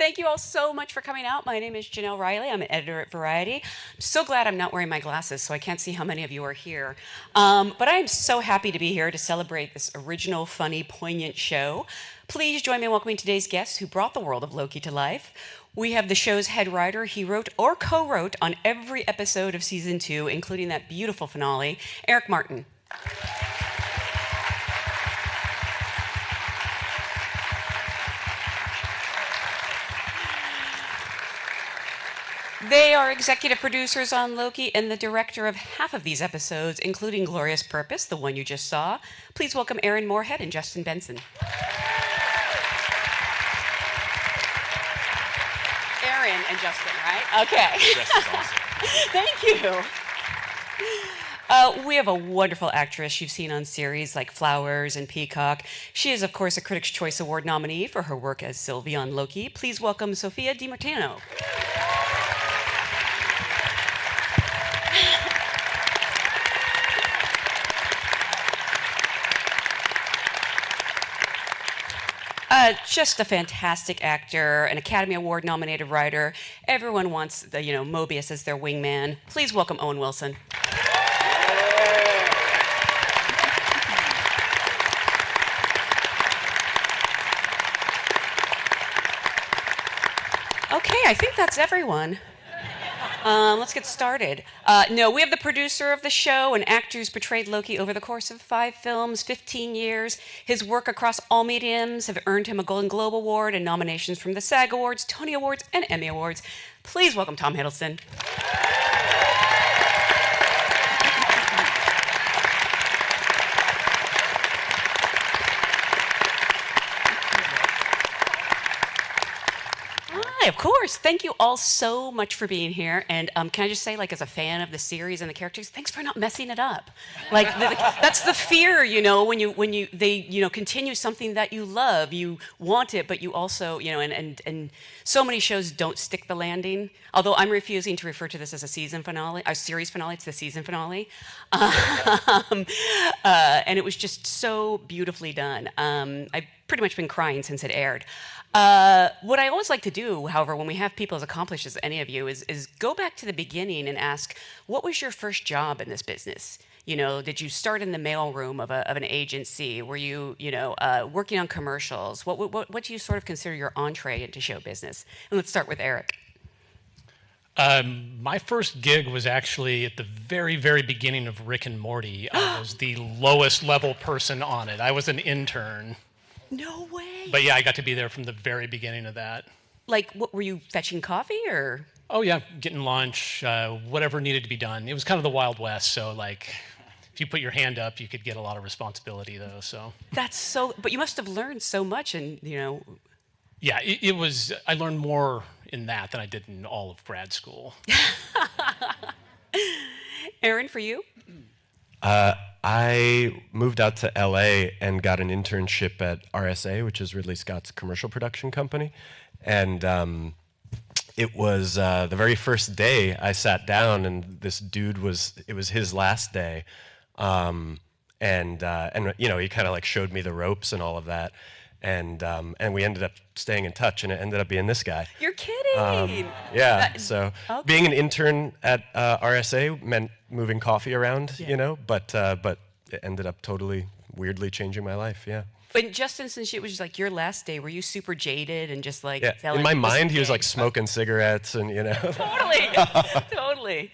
Thank you all so much for coming out. My name is Janelle Riley. I'm an editor at Variety. I'm so glad I'm not wearing my glasses, so I can't see how many of you are here. But I am so happy to be here to celebrate this original, funny, poignant show. Please join me in welcoming today's guests who brought the world of LOKI to life. We have the show's head writer. He wrote or co-wrote on every episode of season 2, including that beautiful finale, Eric Martin. They are executive producers on LOKI and the director of half of these episodes, including Glorious Purpose, the one you just saw. Please welcome Aaron Murhedd and Justin Bенson. Aaron and Justin, right? Okay. Justin's awesome. Thank you. We have a wonderful actress you've seen on series like Flowers and Peacock. She is, of course, a Critics' Choice Award nominee for her work as Sylvie on LOKI. Please welcome Sophia Di Martino. Just a fantastic actor, an Academy Award nominated writer. Everyone wants the, Mobius as their wingman. Please welcome Owen Wilson. Okay, I think that's everyone. Let's get started. No, we have the producer of the show, an actor who's portrayed LOKI over the course of 5 films, 15 years. His work across all mediums have earned him a Golden Globe Award and nominations from the SAG Awards, Tony Awards, and Emmy Awards. Please welcome Tom Hiddleston. Of course. Thank you all so much for being here. And can I just say, as a fan of the series and the characters, thanks for not messing it up. That's the fear, when they continue something that you love, you want it, but you also, and so many shows don't stick the landing. Although I'm refusing to refer to this as a season finale, a series finale. It's the season finale, and it was just so beautifully done. I've pretty much been crying since it aired. What I always like to do, however, when we have people as accomplished as any of you, is go back to the beginning and ask, what was your first job in this business? Did you start in the mailroom of an agency? Were you, working on commercials? What do you sort of consider your entree into show business? And let's start with Eric. My first gig was actually at the very, very beginning of Rick and Morty. I was the lowest level person on it. I was an intern. No way. But yeah, I got to be there from the very beginning of that. What were you fetching coffee or? Oh yeah, getting lunch, whatever needed to be done. It was kind of the Wild West, so if you put your hand up, you could get a lot of responsibility though. So. That's so. But you must have learned so much, and Yeah, it was. I learned more in that than I did in all of grad school. Aaron, for you? I moved out to LA and got an internship at RSA, which is Ridley Scott's commercial production company. And it was the very first day I sat down, and this dude it was his last day. And he kind of showed me the ropes and all of that. And we ended up staying in touch, and it ended up being this guy. You're kidding! Yeah, so okay. Being an intern at RSA meant moving coffee around, but it ended up totally weirdly changing my life, yeah. But Justin, since it was your last day, were you super jaded and just Yeah, in my mind he was smoking cigarettes and, Totally.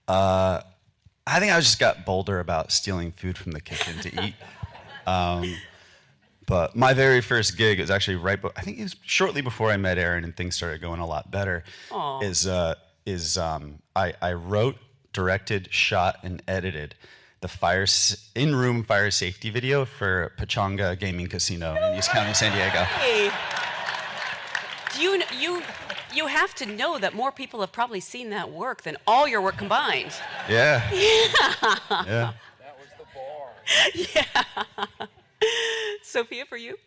I think I just got bolder about stealing food from the kitchen to eat. But my very first gig is actually I think it was shortly before I met Aaron and things started going a lot better. I wrote, directed, shot, and edited the in-room fire safety video for Pachanga Gaming Casino in East County, San Diego. Hey. You have to know that more people have probably seen that work than all your work combined. Yeah. Yeah. That was the bar. Yeah. Sophia, for you?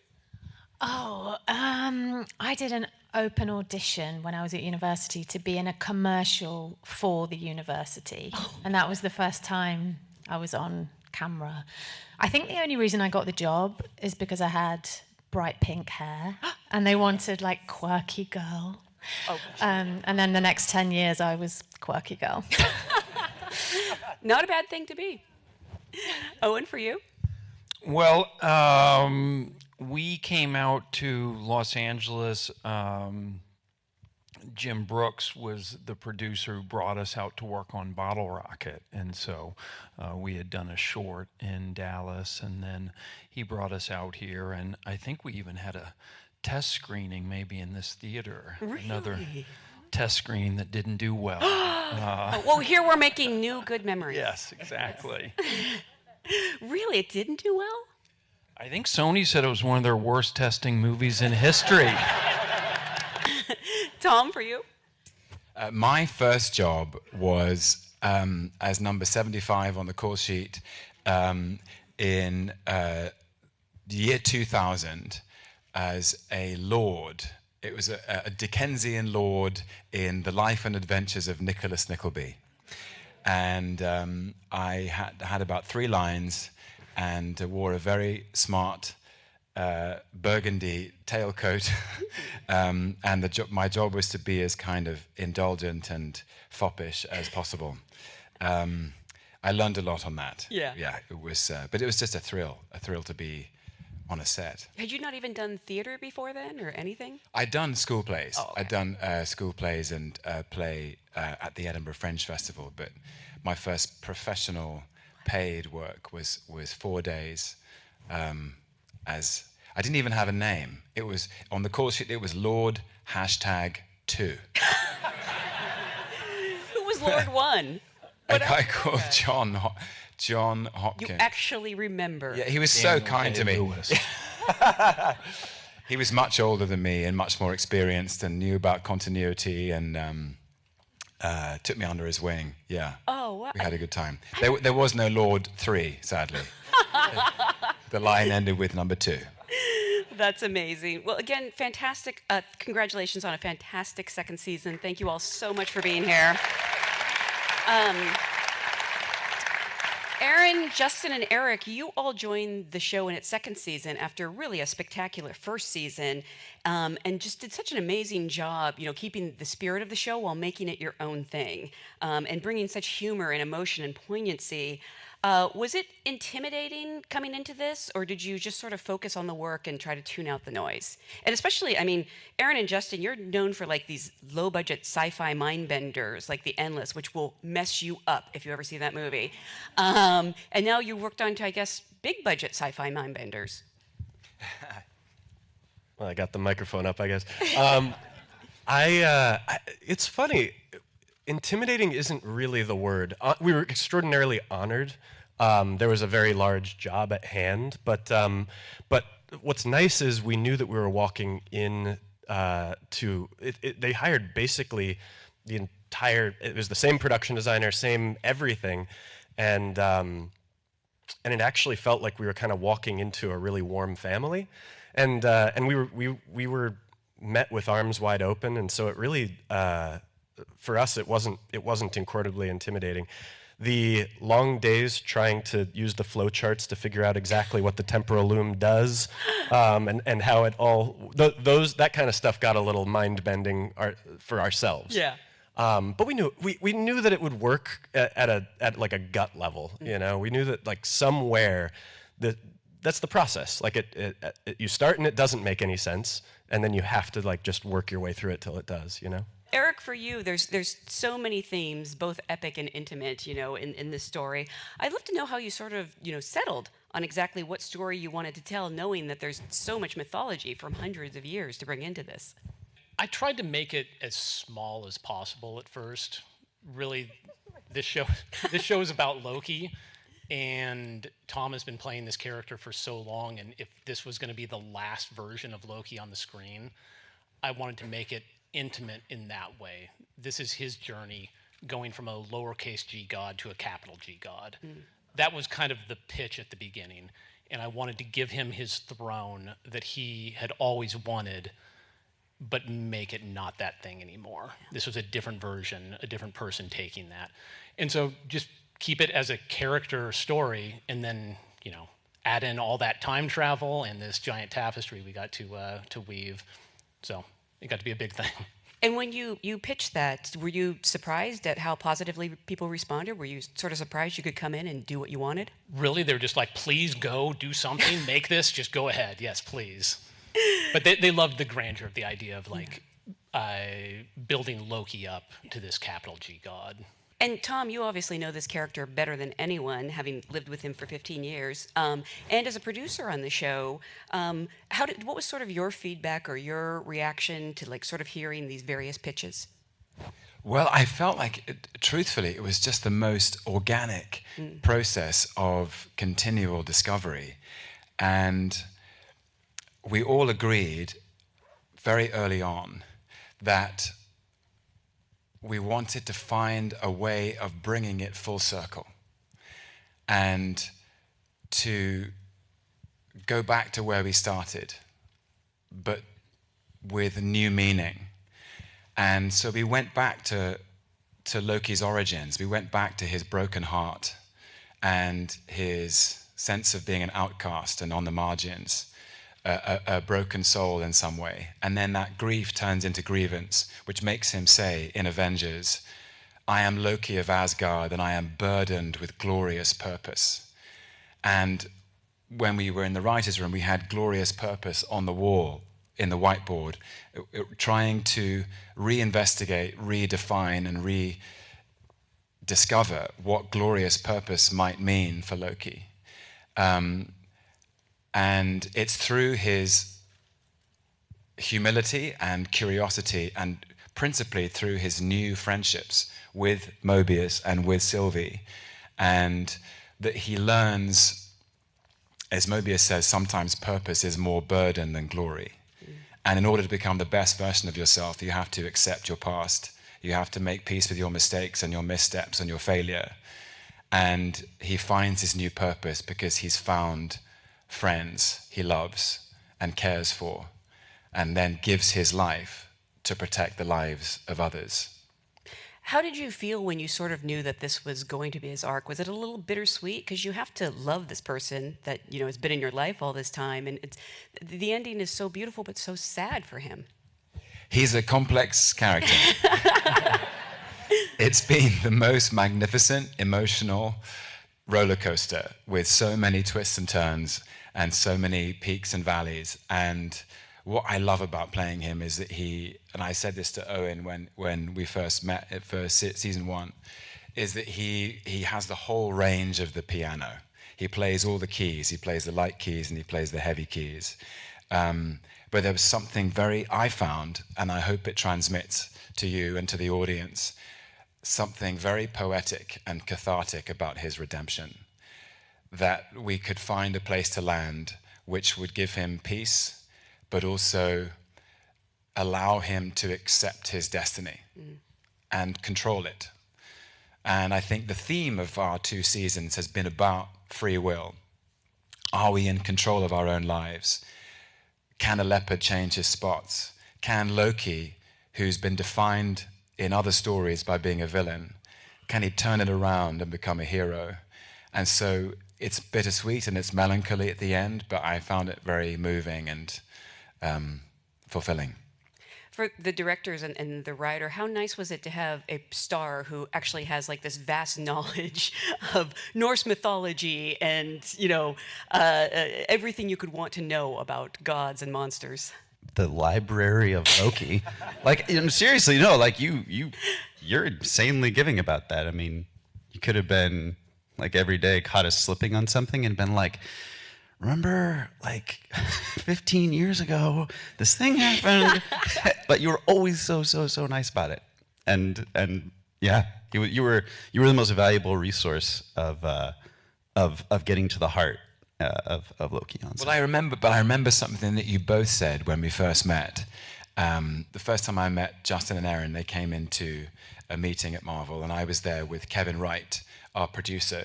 I did an open audition when I was at university to be in a commercial for the university. And that was the first time I was on camera. I think the only reason I got the job is because I had bright pink hair, and they wanted like quirky girl. Oh. And then the next 10 years, I was quirky girl. Not a bad thing to be. Owen, for you? Well, we came out to Los Angeles. Jim Brooks was the producer who brought us out to work on Bottle Rocket. And so we had done a short in Dallas, and then he brought us out here. And I think we even had a test screening maybe in this theater. Really? Another test screening that didn't do well. Well, here we're making new good memories. Yes, exactly. Really? It didn't do well? I think Sony said it was one of their worst testing movies in history. Tom, for you? My first job was as number 75 on the call sheet in the year 2000 as a lord. It was a Dickensian lord in the life and adventures of Nicholas Nickleby. And I had about 3 lines and wore a very smart burgundy tailcoat, and my job was to be as kind of indulgent and foppish as possible. I learned a lot on that. Yeah. Yeah, it was, but it was just a thrill to be on a set. Had you not even done theater before then, or anything? I'd done school plays. Oh, okay. I'd done school plays and play at the Edinburgh Fringe Festival, but my first professional paid work was 4 days as I didn't even have a name. It was on the call sheet. It was Lord #2. Who was Lord 1? A guy called John Hopkins. You actually remember. Yeah, he was so kind to me. He was much older than me and much more experienced and knew about continuity and took me under his wing. Yeah. Oh, wow. We had a good time. There was no Lord 3, sadly. The line ended with number 2. That's amazing. Well, again, fantastic. Congratulations on a fantastic second season. Thank you all so much for being here. Aaron, Justin, and Eric, you all joined the show in its second season after really a spectacular first season, and just did such an amazing job, keeping the spirit of the show while making it your own thing, and bringing such humor and emotion and poignancy. Was it intimidating coming into this, or did you just sort of focus on the work and try to tune out the noise? And especially, Aaron and Justin, you're known for like these low-budget sci-fi mind benders, like The Endless, which will mess you up if you ever see that movie. And now you worked on to, I guess, big-budget sci-fi mind benders. Well, I got the microphone up, I guess. It's funny. Intimidating isn't really the word. We were extraordinarily honored. There was a very large job at hand, but what's nice is we knew that we were walking in to. They hired basically the entire. It was the same production designer, same everything, and it actually felt like we were kind of walking into a really warm family, and we were met with arms wide open, and so it really. For us, it wasn't incredibly intimidating. The long days trying to use the flow charts to figure out exactly what the temporal loom does, and how it all that kind of stuff got a little mind bending for ourselves. Yeah. But we knew that it would work at like a gut level. We knew that like somewhere that's the process. Like you start and it doesn't make any sense, and then you have to like just work your way through it till it does. Eric, for you, there's so many themes, both epic and intimate, in this story. I'd love to know how you sort of, settled on exactly what story you wanted to tell, knowing that there's so much mythology from hundreds of years to bring into this. I tried to make it as small as possible at first. Really, this show is about Loki, and Tom has been playing this character for so long, and if this was going to be the last version of Loki on the screen, I wanted to make it intimate in that way. This is his journey going from a lowercase g god to a capital G god. That was kind of the pitch at the beginning, and I wanted to give him his throne that he had always wanted, but make it not that thing anymore. This was a different version, a different person taking that. And so just keep it as a character story, and then, add in all that time travel and this giant tapestry we got to weave. So it got to be a big thing. And when you pitched that, were you surprised at how positively people responded? Were you sort of surprised you could come in and do what you wanted? Really, they were just like, please go do something, make this, just go ahead. Yes, please. But they loved the grandeur of the idea of like building Loki up to this capital G god. And Tom, you obviously know this character better than anyone, having lived with him for 15 years. And as a producer on the show, what was sort of your feedback or your reaction to like sort of hearing these various pitches? Well, I felt like, truthfully, it was just the most organic process of continual discovery. And we all agreed very early on that we wanted to find a way of bringing it full circle and to go back to where we started, but with new meaning. And so we went back to Loki's origins. We went back to his broken heart and his sense of being an outcast and on the margins, a broken soul in some way. And then that grief turns into grievance, which makes him say in Avengers, I am Loki of Asgard and I am burdened with glorious purpose. And when we were in the writer's room, we had glorious purpose on the wall in the whiteboard, trying to reinvestigate, redefine, and rediscover what glorious purpose might mean for Loki. And it's through his humility and curiosity, and principally through his new friendships with Mobius and with Sylvie, and that he learns, as Mobius says, sometimes purpose is more burden than glory. And in order to become the best version of yourself, you have to accept your past. You have to make peace with your mistakes and your missteps and your failure. And he finds his new purpose because he's found friends he loves and cares for, and then gives his life to protect the lives of others. How did you feel when you sort of knew that this was going to be his arc? Was it a little bittersweet? Because you have to love this person that, you know, has been in your life all this time, and the ending is so beautiful but so sad for him. He's a complex character. It's been the most magnificent, emotional roller coaster with so many twists and turns and so many peaks and valleys. And what I love about playing him is that he, and I said this to Owen when we first met for season 1, is that he has the whole range of the piano. He plays all the keys. He plays the light keys and he plays the heavy keys. But there was something I found, and I hope it transmits to you and to the audience, something very poetic and cathartic about his redemption. That we could find a place to land which would give him peace, but also allow him to accept his destiny and control it. And I think the theme of our 2 seasons has been about free will. Are we in control of our own lives? Can a leopard change his spots? Can Loki, who's been defined in other stories by being a villain, can he turn it around and become a hero? And so it's bittersweet and it's melancholy at the end, but I found it very moving and fulfilling. For the directors and the writer, how nice was it to have a star who actually has like this vast knowledge of Norse mythology and, you know, everything you could want to know about gods and monsters? The library of Loki. Like, seriously, no, like you're insanely giving about that. I mean, you could have been like every day caught us slipping on something and been like, remember like 15 years ago, this thing happened. But you were always so nice about it. And yeah, you were the most valuable resource of getting to the heart of Loki on set. Well, I remember something that you both said when we first met. The first time I met Justin and Aaron, they came into a meeting at Marvel, and I was there with Kevin Wright, our producer,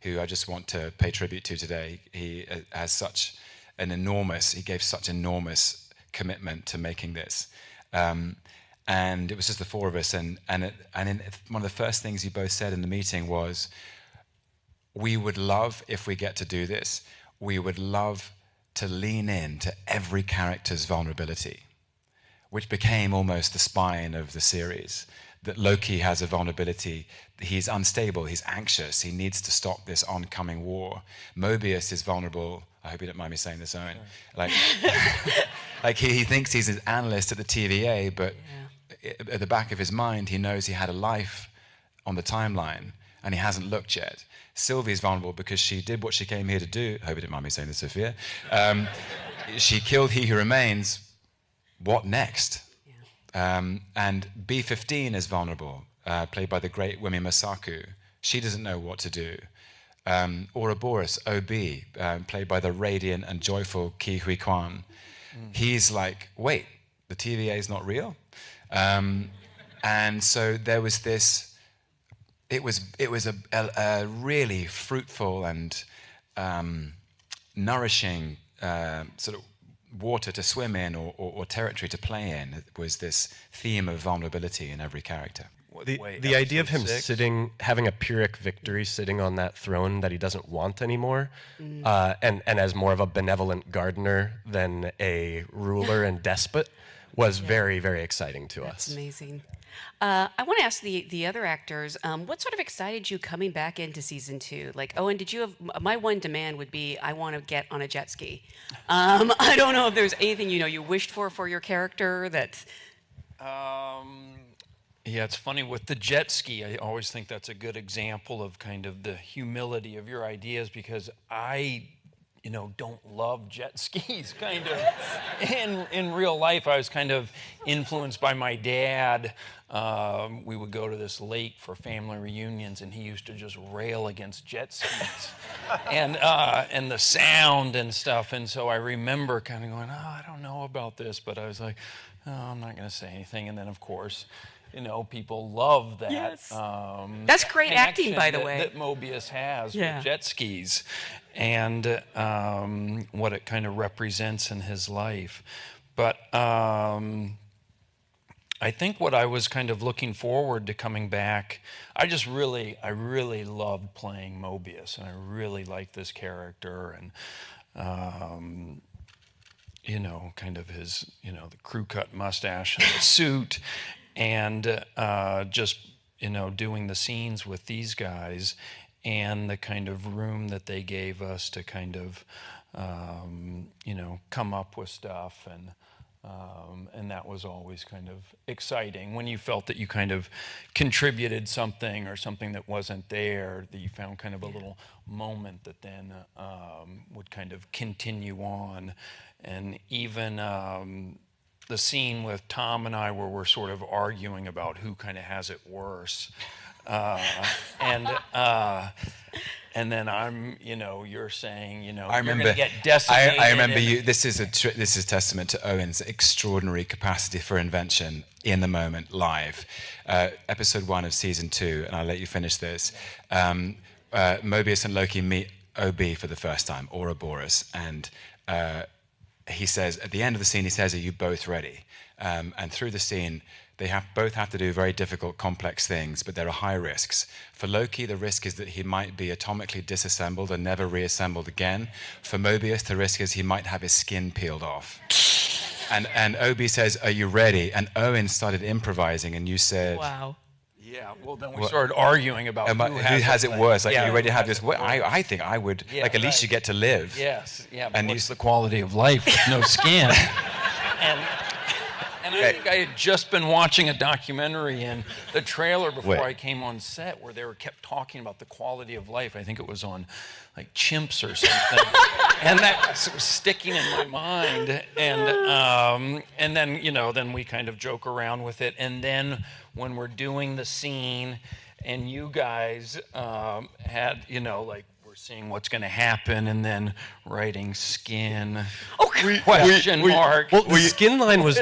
who I just want to pay tribute to today. He has such an enormous, he gave such enormous commitment to making this. And it was just the 4 of us, and one of the first things you both said in the meeting was, we would love, if we get to do this, we would love to lean in to every character's vulnerability, which became almost the spine of the series. That LOKI has a vulnerability. He's unstable, he's anxious, he needs to stop this oncoming war. Mobius is vulnerable. I hope you don't mind me saying this, Owen. Like, like he thinks he's an analyst at the TVA, but at the back of his mind, he knows he had a life on the timeline, and he hasn't looked yet. Sylvie's vulnerable because she did what she came here to do. I hope you don't mind me saying this, Sophia. She killed He Who Remains. What next? And B15 is vulnerable, played by the great Wimi Masaku. She doesn't know what to do. Ouroboros, OB, played by the radiant and joyful Ki Hui Kwan. He's like, wait, the TVA is not real? And so there was this, it was a really fruitful and nourishing sort of water to swim in or territory to play in. It was this theme of vulnerability in every character. The idea of him having a Pyrrhic victory, sitting on that throne that he doesn't want anymore, and as more of a benevolent gardener than a ruler and despot, was very, very exciting to us. That's amazing. I want to ask the other actors, what sort of excited you coming back into season 2? Like, Owen, did you have, my one demand would be, I want to get on a jet ski. I don't know if there's anything, you wished for your character that... Yeah, it's funny with the jet ski. I always think that's a good example of kind of the humility of your ideas, because I, don't love jet skis. Kind of in real life, I was kind of influenced by my dad. We would go to this lake for family reunions, and he used to just rail against jet skis and the sound and stuff. And so I remember kind of going, I don't know about this, but I was like, I'm not going to say anything. And then, of course, people love that. Yes. That's great acting, by the way. That Mobius has with jet skis, and what it kind of represents in his life. But I think what I was kind of looking forward to coming back, I really loved playing Mobius, and I really liked this character, and kind of his, the crew cut mustache and the suit. And just, doing the scenes with these guys and the kind of room that they gave us to kind of, come up with stuff. And that was always kind of exciting when you felt that you kind of contributed something or something that wasn't there, that you found kind of a little moment that then would kind of continue on. And even... the scene with Tom and I where we're sort of arguing about who kind of has it worse. And then I'm, you're saying, I remember, you're going to get decimated. I remember you. This is testament to Owen's extraordinary capacity for invention in the moment, live. Episode 1 of season 2, and I'll let you finish this. Mobius and LOKI meet OB for the first time, Ouroboros, and he says, at the end of the scene, he says, are you both ready? And through the scene, they both have to do very difficult, complex things, but there are high risks. For LOKI, the risk is that he might be atomically disassembled and never reassembled again. For Mobius, the risk is he might have his skin peeled off. And OB says, are you ready? And Owen started improvising, and you said... Wow. Yeah, well, then we started arguing about who has it worse. Like, are you ready to have this? Well, I think I would. Like, at least you get to live. Yes, yeah. But what's the quality of life with no skin? and I think I had just been watching a documentary in the trailer before I came on set where they kept talking about the quality of life. I think it was on like chimps or something, and that was sticking in my mind. And then then we kind of joke around with it, and then when we're doing the scene, and you guys had we're seeing what's going to happen, and then writing skin. Question mark. Well, the skin line was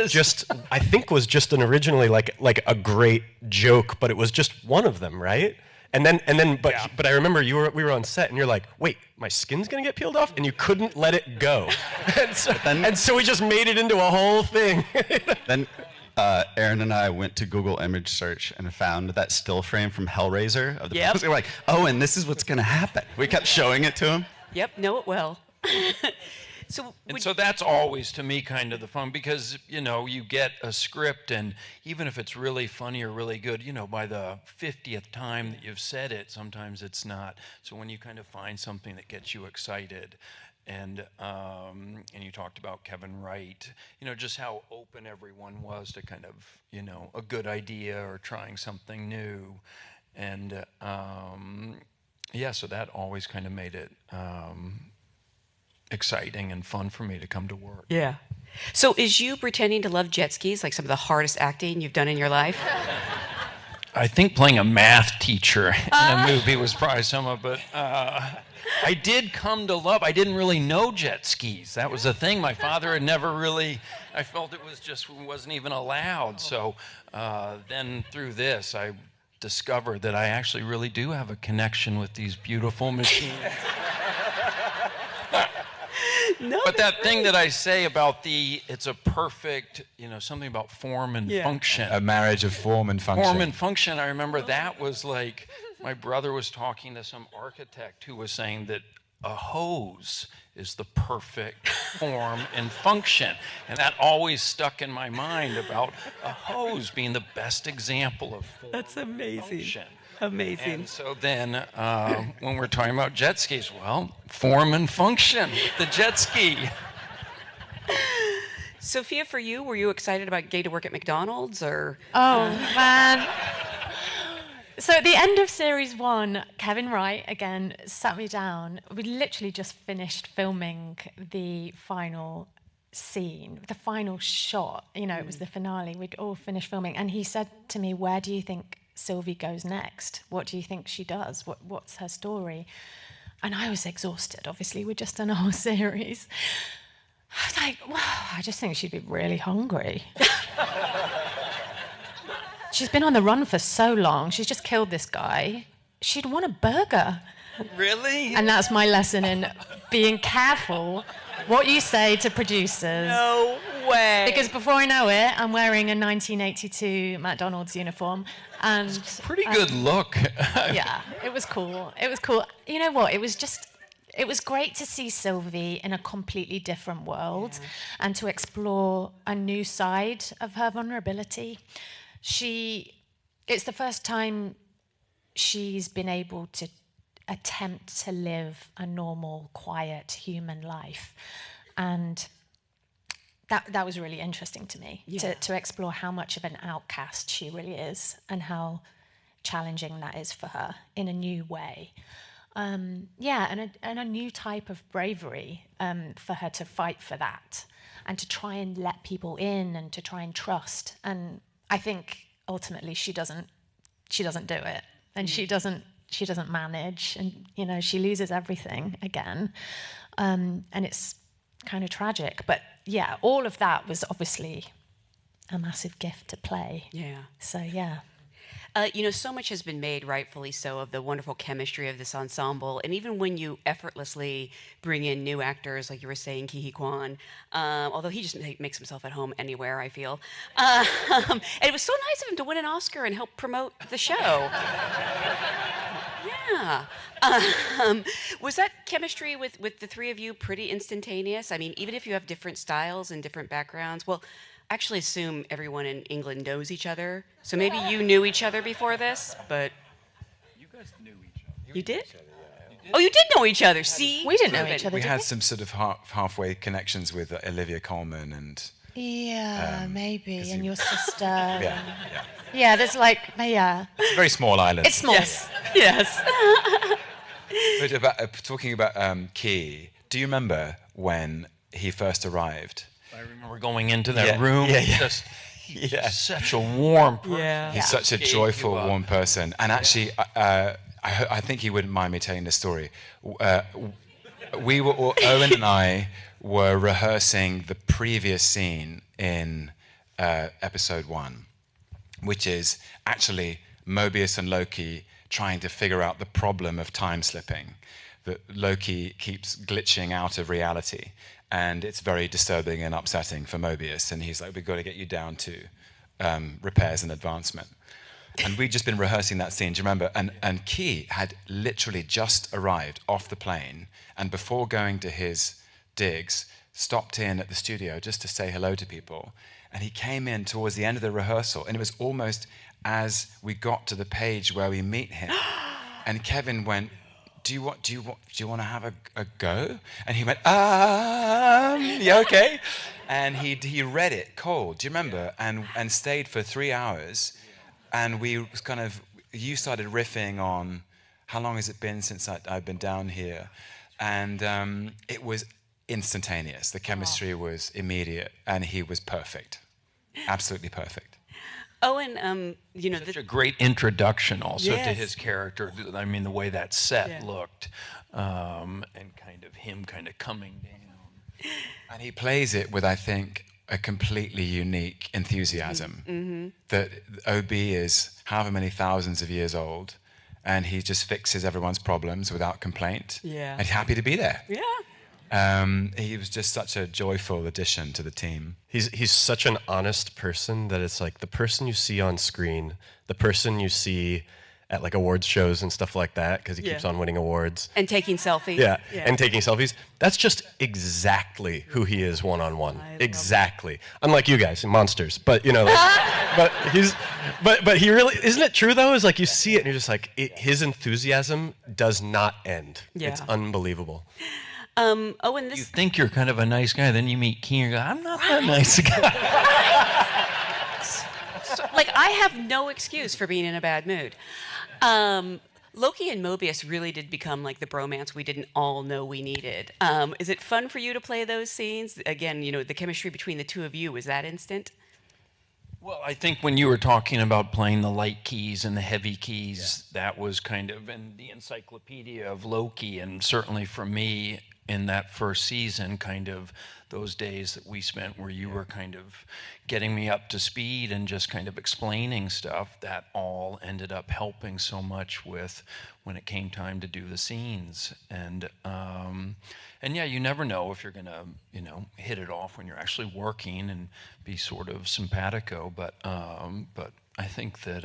I think originally like a great joke, but it was just one of them, right? And then, but I remember we were on set, and you're like, wait, my skin's gonna get peeled off, and you couldn't let it go, and so we just made it into a whole thing. Aaron and I went to Google image search and found that still frame from Hellraiser. Of the Yep. We were like, oh, and this is what's going to happen. We kept showing it to him. Yep, know it well. So, And so that's always, to me, kind of the fun, because, you know, you get a script, and even if it's really funny or really good, you know, by the 50th time that you've said it, sometimes it's not. So when you kind of find something that gets you excited, and you talked about Kevin Wright, you know, just how open everyone was to kind of, you know, a good idea or trying something new. And, yeah, so that always kind of made it exciting and fun for me to come to work. yeah. So is you pretending to love jet skis like some of the hardest acting you've done in your life? I think playing a math teacher in a movie was probably some of it. I did come to love, I didn't really know jet skis. That was the thing. My father had never really, I felt it was just, wasn't even allowed. So then through this, I discovered that I actually really do have a connection with these beautiful machines. But that thing that I say about it's a perfect, you know, something about form and function. A marriage of form and function. Form and function. I remember that was like, my brother was talking to some architect who was saying that a hose is the perfect form and function. And that always stuck in my mind about a hose being the best example of form. That's amazing. Function. Amazing. And so then when we're talking about jet skis, well, form and function, the jet ski. Sophia, for you, were you excited about getting to work at McDonald's or? Oh, man. So at the end of series 1, Kevin Wright, again, sat me down. We literally just finished filming the final scene, the final shot. You know, it was the finale. We'd all finished filming. And he said to me, where do you think Sylvie goes next? What do you think she does? What's her story? And I was exhausted. Obviously, we'd just done a whole series. I was like, wow, I just think she'd be really hungry. She's been on the run for so long. She's just killed this guy. She'd want a burger. Really? And that's my lesson in being careful what you say to producers. No way. Because before I know it, I'm wearing a 1982 McDonald's uniform. And Pretty good look. yeah, it was cool. It was cool. You know what? It was great to see Sylvie in a completely different world and to explore a new side of her vulnerability. It's the first time she's been able to attempt to live a normal, quiet human life. And that was really interesting to me, to explore how much of an outcast she really is and how challenging that is for her in a new way. And a new type of bravery for her to fight for that and to try and let people in and to try and trust. And I think ultimately she doesn't do it, and she doesn't manage, and you know, she loses everything again, and it's kind of tragic. But yeah, all of that was obviously a massive gift to play. Yeah. So yeah. You know, so much has been made, rightfully so, of the wonderful chemistry of this ensemble. And even when you effortlessly bring in new actors, like you were saying, Ki Kwan, although he just makes himself at home anywhere, I feel. And it was so nice of him to win an Oscar and help promote the show. Yeah. Was that chemistry with the three of you pretty instantaneous? I mean, even if you have different styles and different backgrounds, well, I actually assume everyone in England knows each other. So maybe you knew each other before this, but... You guys knew each other. You did? Oh, you did know each other. See? We didn't know each other, We did had we? some sort of halfway connections with Olivia Colman and... Yeah, maybe, you- and your sister. Yeah. Yeah, there's like, yeah. It's a very small island. It's small. Yes. But about, talking about Key, do you remember when he first arrived? I remember going into that room. Just, he's just such a warm person. Yeah. He's such a Gave joyful, you up. warm person. And actually, I think he wouldn't mind me telling this story. Owen and I were rehearsing the previous scene in episode 1, which is actually Mobius and Loki trying to figure out the problem of time slipping. That Loki keeps glitching out of reality. And it's very disturbing and upsetting for Mobius. And he's like, we've got to get you down to repairs and advancement. And we'd just been rehearsing that scene, do you remember? And Key had literally just arrived off the plane, and before going to his digs, stopped in at the studio just to say hello to people. And he came in towards the end of the rehearsal, and it was almost as we got to the page where we meet him. And Kevin went, do you want to have a go? And he went, yeah, okay. And he read it cold, do you remember? And stayed for 3 hours. And we kind of, you started riffing on how long has it been since I've been down here. And it was instantaneous. The chemistry was immediate, and he was perfect. Absolutely perfect. Owen, you know, such a great introduction also Yes. to his character. I mean, the way that set looked, and kind of him kind of coming down. And he plays it with, I think, a completely unique enthusiasm. That OB is however many thousands of years old, and he just fixes everyone's problems without complaint. Yeah. And happy to be there. Yeah. He was just such a joyful addition to the team. He's such an honest person that it's like the person you see on screen, the person you see at like awards shows and stuff like that, because he keeps on winning awards. And taking selfies. Yeah, and taking selfies. That's just exactly who he is one-on-one. Exactly. Unlike you guys, monsters. But, you know, like, but he really, isn't it true though? Is like you see it and you're just like, his enthusiasm does not end. Yeah. It's unbelievable. Owen, this... You think you're kind of a nice guy, then you meet Key and you go, I'm not that nice guy. Like, I have no excuse for being in a bad mood. LOKI and Mobius really did become like the bromance we didn't all know we needed. Is it fun for you to play those scenes? Again, you know, the chemistry between the two of you, was that instant? Well, I think when you were talking about playing the light keys and the heavy keys, that was kind of in the encyclopedia of LOKI, and certainly for me in that first season, kind of those days that we spent where you were kind of getting me up to speed and just kind of explaining stuff, that all ended up helping so much with when it came time to do the scenes. And yeah, you never know if you're gonna, you know, hit it off when you're actually working and be sort of simpatico, but I think that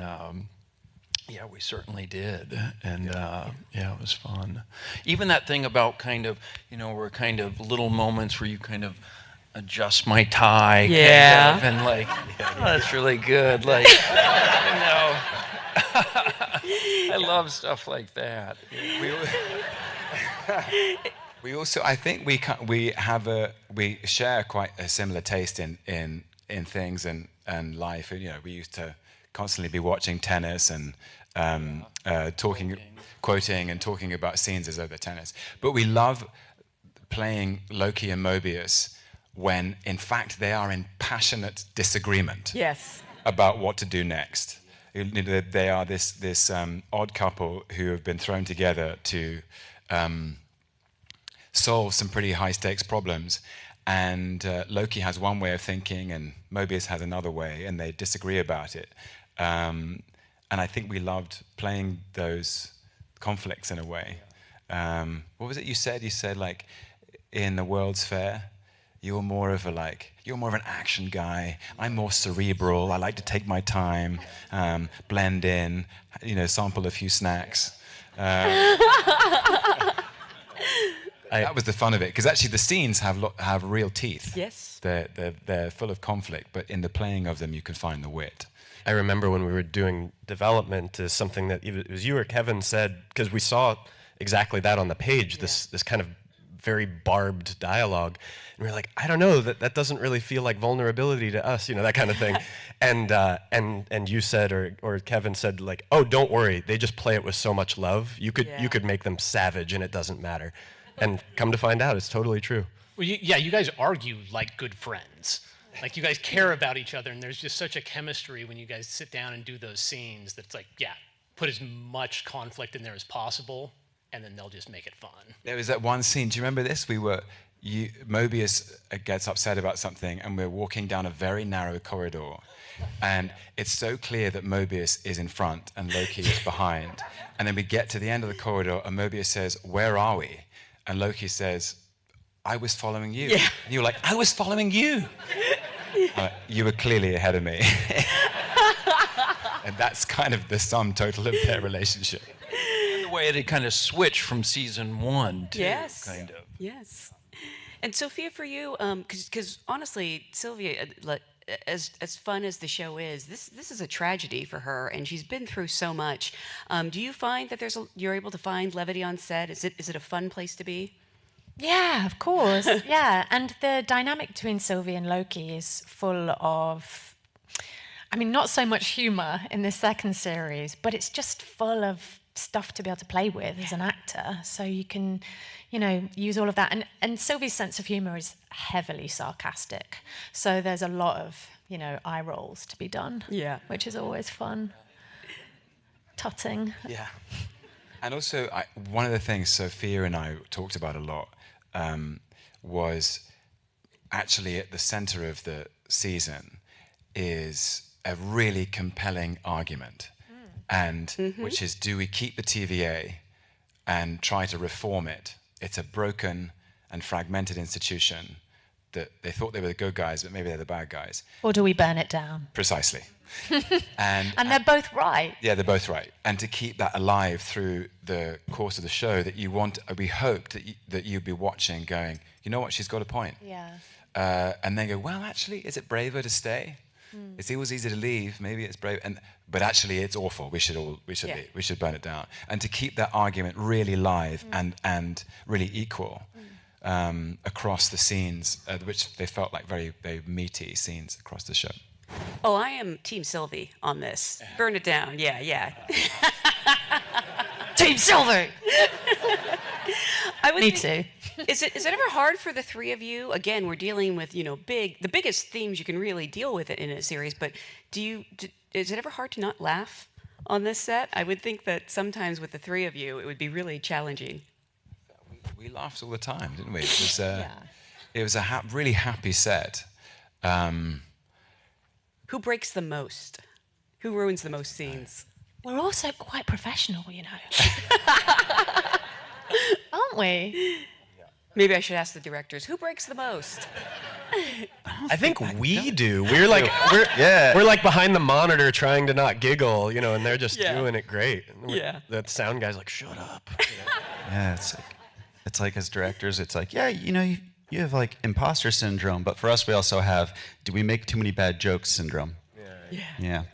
yeah, we certainly did, and yeah, it was fun. Even that thing about kind of, you know, were kind of little moments where you kind of adjust my tie, Yeah. kind of, and like, oh, that's really good, like, you know. I love stuff like that. We also, I think we share quite a similar taste in things and life. You know, we used to constantly be watching tennis and quoting and talking about scenes as though they're tennis. But we love playing LOKI and Mobius when, in fact, they are in passionate disagreement about what to do next. They are this odd couple who have been thrown together to solve some pretty high-stakes problems. And LOKI has one way of thinking, and Mobius has another way, and they disagree about it. And I think we loved playing those conflicts in a way. What was it you said? You said, like, in the World's Fair, you're more of an action guy. I'm more cerebral. I like to take my time, blend in, you know, sample a few snacks. That was the fun of it, because actually the scenes have real teeth. Yes. They're full of conflict, but in the playing of them, you can find the wit. I remember when we were doing development is something that either it was you or Kevin said, because we saw exactly that on the page, this kind of very barbed dialogue. And we were like, I don't know, that doesn't really feel like vulnerability to us, you know, that kind of thing. And you said, or Kevin said, like, oh, don't worry, they just play it with so much love. You could make them savage and it doesn't matter. And come to find out, it's totally true. Well, you guys argue like good friends. Like, you guys care about each other, and there's just such a chemistry when you guys sit down and do those scenes that's like, yeah, put as much conflict in there as possible, and then they'll just make it fun. There was that one scene, do you remember this? Mobius gets upset about something, and we're walking down a very narrow corridor, and it's so clear that Mobius is in front and LOKI is behind. And then we get to the end of the corridor, and Mobius says, where are we? And LOKI says, I was following you. Yeah. And you're like, I was following you. You were clearly ahead of me. And that's kind of the sum total of their relationship. And the way it kind of switched from season 1 to Yes. kind of. Yes. And Sophia, for you, because honestly, Sylvia, as fun as the show is, this is a tragedy for her, and she's been through so much. Do you find that you're able to find levity on set? Is it a fun place to be? Yeah, of course. Yeah, and the dynamic between Sylvie and Loki is full of, I mean, not so much humor in this second series, but it's just full of stuff to be able to play with as an actor. So you can, use all of that. And Sylvie's sense of humor is heavily sarcastic. So there's a lot of, eye rolls to be done. Yeah. Which is always fun. Tutting. Yeah. And also, one of the things Sophia and I talked about a lot was actually at the center of the season is a really compelling argument, and which is, do we keep the TVA and try to reform it? It's a broken and fragmented institution that they thought they were the good guys, but maybe they're the bad guys. Or do we burn it down? Precisely. And they're both right. Yeah, they're both right. And to keep that alive through the course of the show, we hoped that you'd be watching going, you know what, she's got a point. Yeah. And then go, well, actually, is it braver to stay? It's always easy to leave. Maybe it's brave, but actually, it's awful. We should leave. We should burn it down. And to keep that argument really live and really equal across the scenes, which they felt like very, very meaty scenes across the show. Oh, I am Team Sylvie on this. Burn it down. Yeah. Team Sylvie! Me too. Is it ever hard for the three of you? Again, we're dealing with, the biggest themes you can really deal with it in a series, but is it ever hard to not laugh on this set? I would think that sometimes with the three of you, it would be really challenging. We laughed all the time, didn't we? It was a really happy set. Who breaks the most? Who ruins the most scenes? We're also quite professional, Aren't we? Maybe I should ask the directors, who breaks the most? I think we do. We're like behind the monitor trying to not giggle, and they're just doing it great. Yeah. That sound guy's like, shut up. Yeah, it's like as directors, it's like, you have like imposter syndrome, but for us, we also have, do we make too many bad jokes syndrome? Yeah.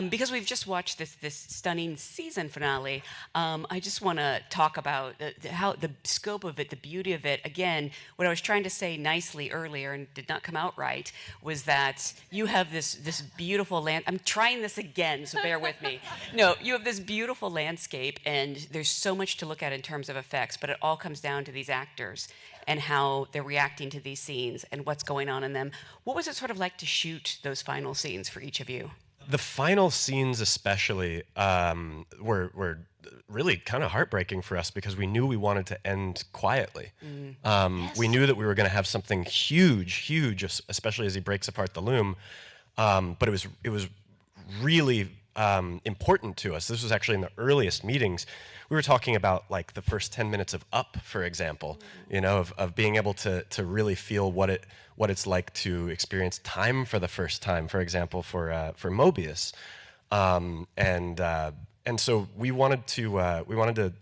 Because we've just watched this stunning season finale, I just want to talk about how the scope of it, the beauty of it. Again, what I was trying to say nicely earlier and did not come out right was that you have this beautiful land. I'm trying this again, so bear with me. No, you have this beautiful landscape, and there's so much to look at in terms of effects, but it all comes down to these actors and how they're reacting to these scenes and what's going on in them. What was it sort of like to shoot those final scenes for each of you? The final scenes especially were really kind of heartbreaking for us because we knew we wanted to end quietly. Yes. We knew that we were going to have something huge, especially as he breaks apart the loom. But it was really important to us. This was actually in the earliest meetings. We were talking about like the first 10 minutes of Up, for example, of being able to really feel what it's like to experience time for the first time, for example, for Mobius. And so we wanted to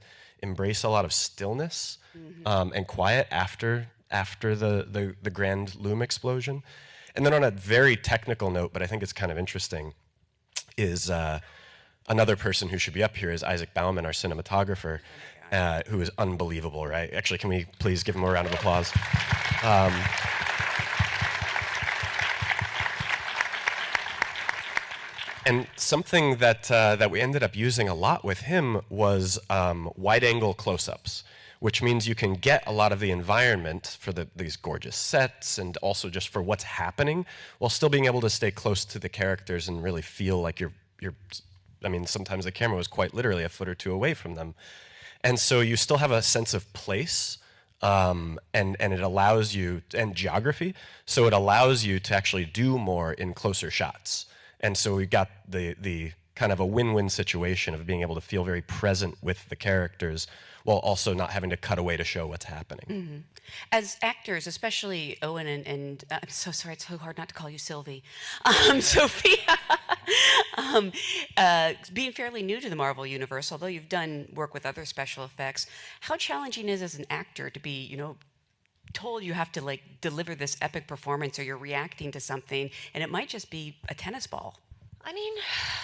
embrace a lot of stillness and quiet after the grand loom explosion. And then on a very technical note, but I think it's kind of interesting, is another person who should be up here is Isaac Bauman, our cinematographer, who is unbelievable, right? Actually, can we please give him a round of applause? And something that we ended up using a lot with him was wide-angle close-ups, which means you can get a lot of the environment for these gorgeous sets and also just for what's happening while still being able to stay close to the characters and really feel like you're I mean, sometimes the camera was quite literally a foot or two away from them. And so you still have a sense of place and it allows you, and geography, so it allows you to actually do more in closer shots. And so we got the kind of a win-win situation of being able to feel very present with the characters while also not having to cut away to show what's happening. Mm-hmm. As actors, especially Owen and I'm so sorry, it's so hard not to call you Sylvie, Sophia, being fairly new to the Marvel Universe, although you've done work with other special effects, how challenging is it as an actor to be, you know, told you have to like deliver this epic performance or you're reacting to something and it might just be a tennis ball? I mean,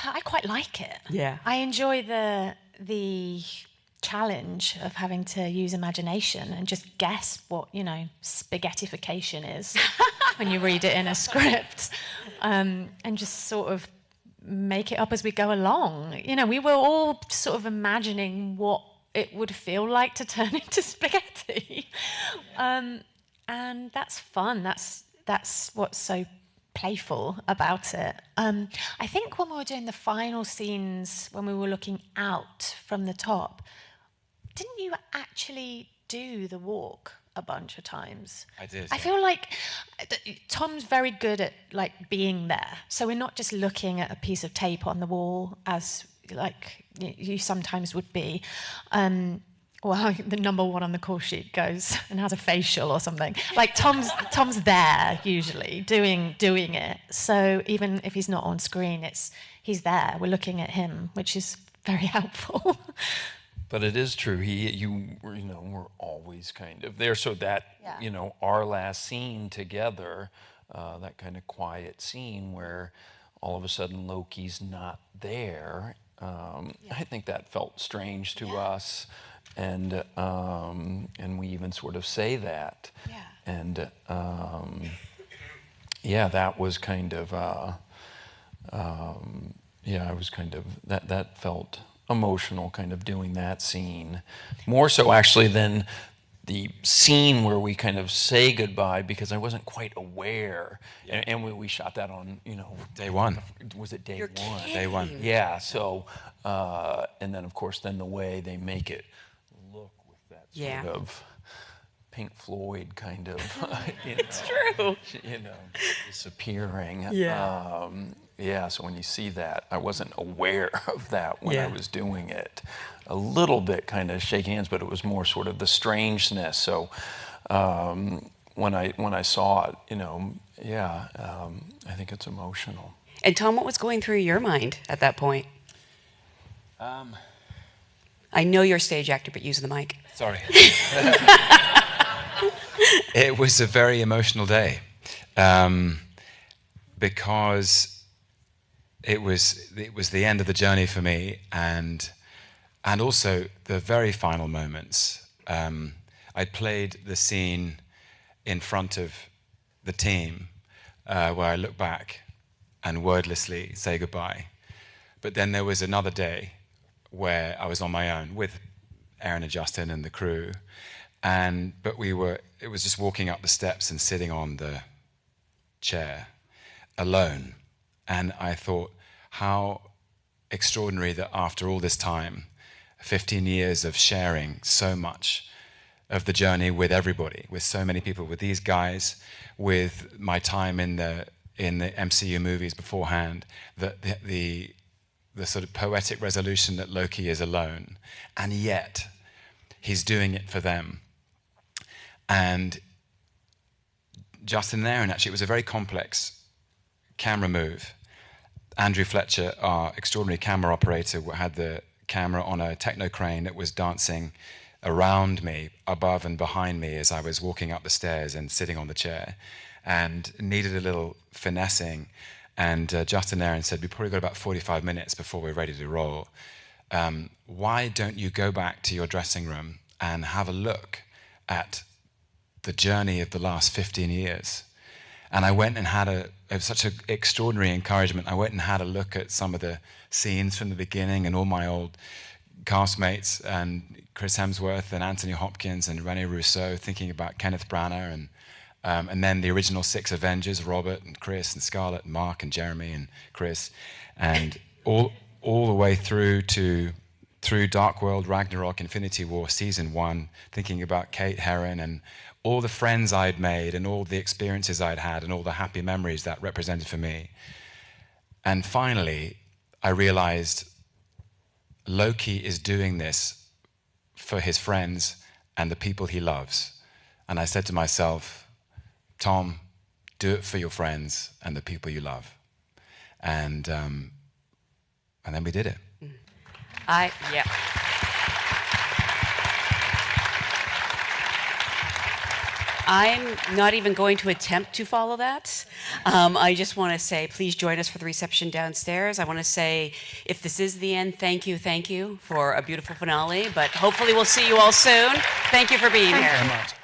I quite like it. Yeah. I enjoy the challenge of having to use imagination and just guess what, you know, spaghettification is when you read it in a script, and just sort of make it up as we go along. You know, we were all sort of imagining what it would feel like to turn into spaghetti. And that's fun. That's what's so playful about it. I think when we were doing the final scenes, when we were looking out from the top, didn't you actually do the walk a bunch of times? I did. I feel like Tom's very good at like being there. So we're not just looking at a piece of tape on the wall as like you sometimes would be. Well, the number one on the call sheet goes and has a facial or something. Like Tom's there usually doing it. So even if he's not on screen, he's there. We're looking at him, which is very helpful. But it is true. We're always kind of there. So that, you know, our last scene together, that kind of quiet scene where all of a sudden Loki's not there. I think that felt strange to us, and we even sort of say that. Yeah. And that was kind of I was kind of that felt emotional, kind of doing that scene, more so actually than the scene where we kind of say goodbye, because I wasn't quite aware, and we shot that on, you know, Day one. Was it day You're one? kidding. Day one. Yeah. So, and then of course, then the way they make it look with that sort of Pink Floyd kind of, It's true. you know, disappearing. Yeah. So when you see that, I wasn't aware of that when I was doing it. A little bit kind of shaking hands, but it was more sort of the strangeness. So when I saw it, you know, I think it's emotional. And Tom, what was going through your mind at that point? I know you're a stage actor, but use the mic. Sorry. It was a very emotional day, because it was the end of the journey for me, and also the very final moments. I played the scene in front of the team where I look back and wordlessly say goodbye. But then there was another day where I was on my own with Aaron and Justin and the crew, but it was just walking up the steps and sitting on the chair alone. And I thought, how extraordinary that after all this time, 15 years of sharing so much of the journey with everybody, with so many people, with these guys, with my time in the MCU movies beforehand, that the sort of poetic resolution that Loki is alone, and yet he's doing it for them. And Justin and Aaron, actually, it was a very complex camera move. Andrew Fletcher, our extraordinary camera operator, had the camera on a techno crane that was dancing around me, above and behind me, as I was walking up the stairs and sitting on the chair, and needed a little finessing. And Justin and Aaron said, we probably got about 45 minutes before we're ready to roll. Why don't you go back to your dressing room and have a look at the journey of the last 15 years? And I went and had it was such an extraordinary encouragement. I went and had a look at some of the scenes from the beginning, and all my old castmates, and Chris Hemsworth and Anthony Hopkins and Rene Russo, thinking about Kenneth Branagh, and then the original 6 Avengers, Robert and Chris and Scarlett and Mark and Jeremy and Chris, and all the way through Dark World, Ragnarok, Infinity War, Season 1, thinking about Kate Herron and all the friends I'd made and all the experiences I'd had and all the happy memories that represented for me. And finally, I realized LOKI is doing this for his friends and the people he loves. And I said to myself, Tom, do it for your friends and the people you love. And then we did it. Yeah. I'm not even going to attempt to follow that. I just want to say, please join us for the reception downstairs. I want to say, if this is the end, thank you for a beautiful finale. But hopefully we'll see you all soon. Thank you for being here. Thank you very much.